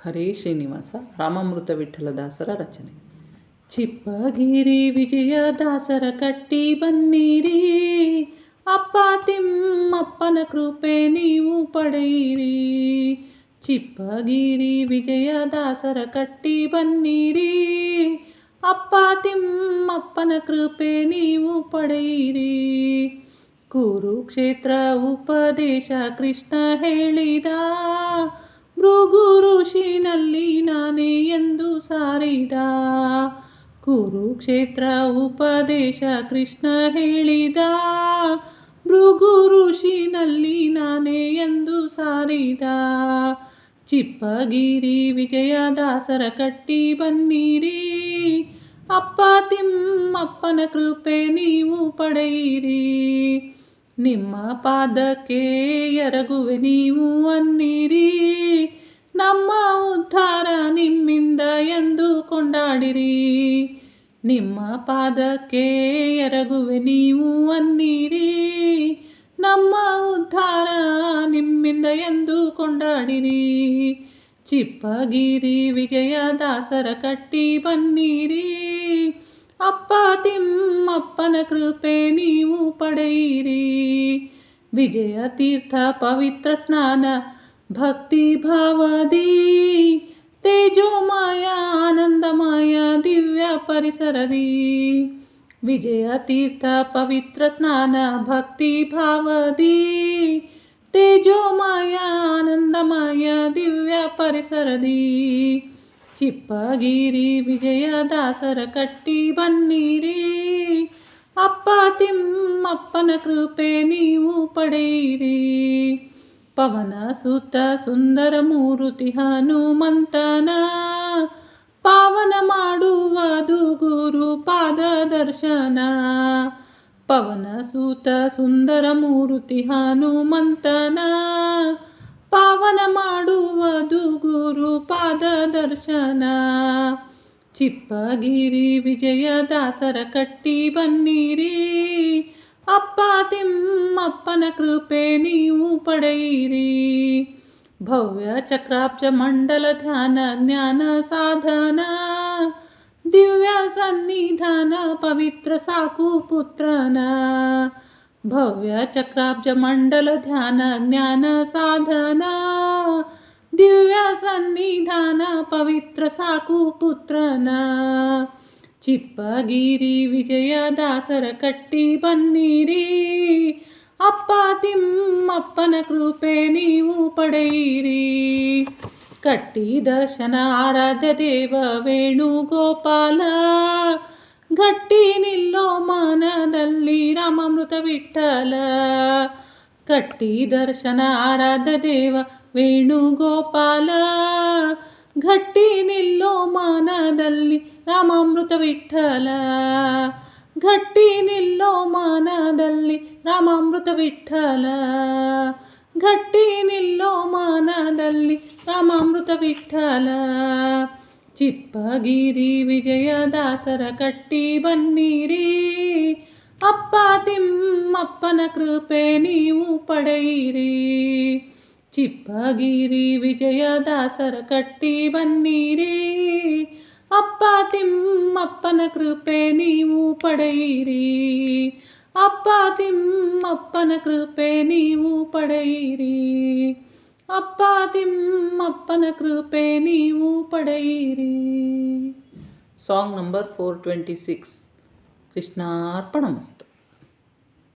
ಹರೇ ಶ್ರೀನಿವಾಸ ರಾಮಾಮೃತ ವಿಠಲದಾಸರ ರಚನೆ. ಚಿಪ್ಪಗಿರಿ ವಿಜಯದಾಸರ ಕಟ್ಟಿ ಬನ್ನಿರಿ, ಅಪ್ಪ ತಿಮ್ಮಪ್ಪನ ಕೃಪೆ ನೀವು ಪಡೆಯಿರಿ. ಚಿಪ್ಪಗಿರಿ ವಿಜಯದಾಸರ ಕಟ್ಟಿ ಬನ್ನಿರಿ, ಅಪ್ಪ ತಿಮ್ಮಪ್ಪನ ಕೃಪೆ ನೀವು ಪಡೆಯಿರಿ. ಕುರುಕ್ಷೇತ್ರ ಉಪದೇಶ ಕೃಷ್ಣ ಹೇಳಿದ, ಭೃಗು ಋಷಿನಲ್ಲಿ ನಾನೇ ಎಂದು ಸಾರಿದ. ಕುರುಕ್ಷೇತ್ರ ಉಪದೇಶ ಕೃಷ್ಣ ಹೇಳಿದ, ಭೃಗು ಋಷಿನಲ್ಲಿ ನಾನೇ ಎಂದು ಸಾರಿದ. ಚಿಪ್ಪಗಿರಿ ವಿಜಯದಾಸರ ಕಟ್ಟಿ ಬನ್ನಿರಿ, ಅಪ್ಪ ತಿಮ್ಮಪ್ಪನ ಕೃಪೆ ನೀವು ಪಡೆಯಿರಿ. ನಿಮ್ಮ ಪಾದಕ್ಕೆ ಎರಗುವೆ ನೀವು ಅನ್ನಿರಿ, ನಮ್ಮ ಉದ್ಧಾರ ನಿಮ್ಮಿಂದ ಎಂದು ಕೊಂಡಾಡಿರಿ. ನಿಮ್ಮ ಪಾದಕ್ಕೆ ಎರಗುವೆ ನೀವು ಅನ್ನಿರಿ, ನಮ್ಮ ಉದ್ಧಾರ ನಿಮ್ಮಿಂದ ಎಂದು ಕೊಂಡಾಡಿರಿ. ಚಿಪ್ಪಗಿರಿ ವಿಜಯದಾಸರ ಕಟ್ಟಿ ಬನ್ನಿರಿ, ಅಪ್ಪ ತಿಮ್ಮಪ್ಪನ ಕೃಪೆ ನೀವು ಪಡೆಯಿರಿ. ವಿಜಯ ತೀರ್ಥ ಪವಿತ್ರ ಸ್ನಾನ ಭಕ್ತಿ ಭಾವದಿ, ತೇಜೋಮಯ ಆನಂದಮಯ ದಿವ್ಯ ಪರಿಸರದಿ. ವಿಜಯ ತೀರ್ಥ ಪವಿತ್ರ ಸ್ನಾನ ಭಕ್ತಿ ಭಾವದಿ, ತೇಜೋಮಯ ಆನಂದಮಯ ದಿವ್ಯ ಪರಿಸರದಿ. ಚಿಪ್ಪಗಿರಿ ವಿಜಯದಾಸರ ಕಟ್ಟಿ ಬನ್ನಿರಿ, ಅಪ್ಪ ತಿಮ್ಮಪ್ಪನ ಕೃಪೆ ನೀವು ಪಡೆಯಿರಿ. ಪವನ ಸುತ ಸುಂದರ ಮೂರುತಿ ಹನುಮಂತನ, ಪಾವನ ಮಾಡುವುದು ಗುರು ಪಾದ ದರ್ಶನ. ಪವನ ಸುತ ಸುಂದರ ಮೂರುತಿ ಹನುಮಂತನ, ಪಾವನ ಮಾಡುವುದು ಗುರು ಪಾದ ದರ್ಶನ. ಚಿಪ್ಪಗಿರಿ ವಿಜಯದಾಸರ ಕಟ್ಟಿ ಬನ್ನಿರಿ, ಅಪ್ಪ ತಿಮ್ಮಪ್ಪನ ಕೃಪೆ ನೀವು ಪಡೆಯಿರಿ. ಭವ್ಯ ಚಕ್ರಾಬ್ಜ ಮಂಡಲ ಧ್ಯಾನ ಜ್ಞಾನ ಸಾಧನ, ದಿವ್ಯ ಸನ್ನಿಧಾನ ಪವಿತ್ರ ಸಾಕು ಪುತ್ರನ. ಭವ್ಯ ಚಕ್ರಾಬ್ಜ ಮಂಡಲ ಧ್ಯಾನ ಜ್ಞಾನ ಸಾಧನ, ದಿವ್ಯ ಸನ್ನಿಧಾನ ಪವಿತ್ರ ಸಾಕು ಪುತ್ರನ. ಚಿಪ್ಪಗಿರಿ ವಿಜಯದಾಸರ ಕಟ್ಟಿ ಬನ್ನಿರಿ, ಅಪ್ಪ ತಿಮ್ಮಪ್ಪನ ಕೃಪೆ ನೀವು ಪಡೆಯಿರಿ. ಕಟ್ಟಿ ದರ್ಶನ ಆರಾಧ್ಯ ದೇವ ವೇಣುಗೋಪಾಲ, ಗಟ್ಟಿ ನಿಲ್ಲೋ ಮಾನದಲ್ಲಿ ರಾಮಾಮೃತ ವಿಠಲ. ಕಟ್ಟಿ ದರ್ಶನ ಆರಾಧ್ಯ ದೇವ ವೇಣುಗೋಪಾಲ, ಗಟ್ಟಿ ನಿಲ್ಲೋ ಮಾನದಲ್ಲಿ ರಾಮಾಮೃತ ವಿಠಲ. ಗಟ್ಟಿ ನಿಲ್ಲೋ ಮಾನದಲ್ಲಿ ರಾಮಾಮೃತ ವಿಠಲ. ಗಟ್ಟಿ ನಿಲ್ಲೋ ಮಾನದಲ್ಲಿ ರಾಮಾಮೃತ ವಿಠಲ. ಚಿಪ್ಪಗಿರಿ ವಿಜಯದಾಸರ ಕಟ್ಟಿ ಬನ್ನಿರಿ, ಅಪ್ಪ ತಿಮ್ಮಪ್ಪನ ಕೃಪೆ ನೀವು ಪಡೆಯಿರಿ. ಚಿಪ್ಪಗಿರಿ ವಿಜಯದಾಸರ ಕಟ್ಟಿ ಬನ್ನಿರಿ, ಅಪ್ಪ ತಿಮ್ಮಪ್ಪನ ಕೃಪೆ ನೀವು ಪಡೆಯಿರಿ. ಅಪ್ಪ ತಿಮ್ಮಪ್ಪನ ಕೃಪೆ ನೀವು ಪಡೆಯಿರಿ. ಅಪ್ಪ ತಿಮ್ಮಪ್ಪನ ಕೃಪೆ ನೀವು ಪಡೆಯಿರಿ. Song number 426. ಕೃಷ್ಣಾರ್ಪಣಮಸ್ತು.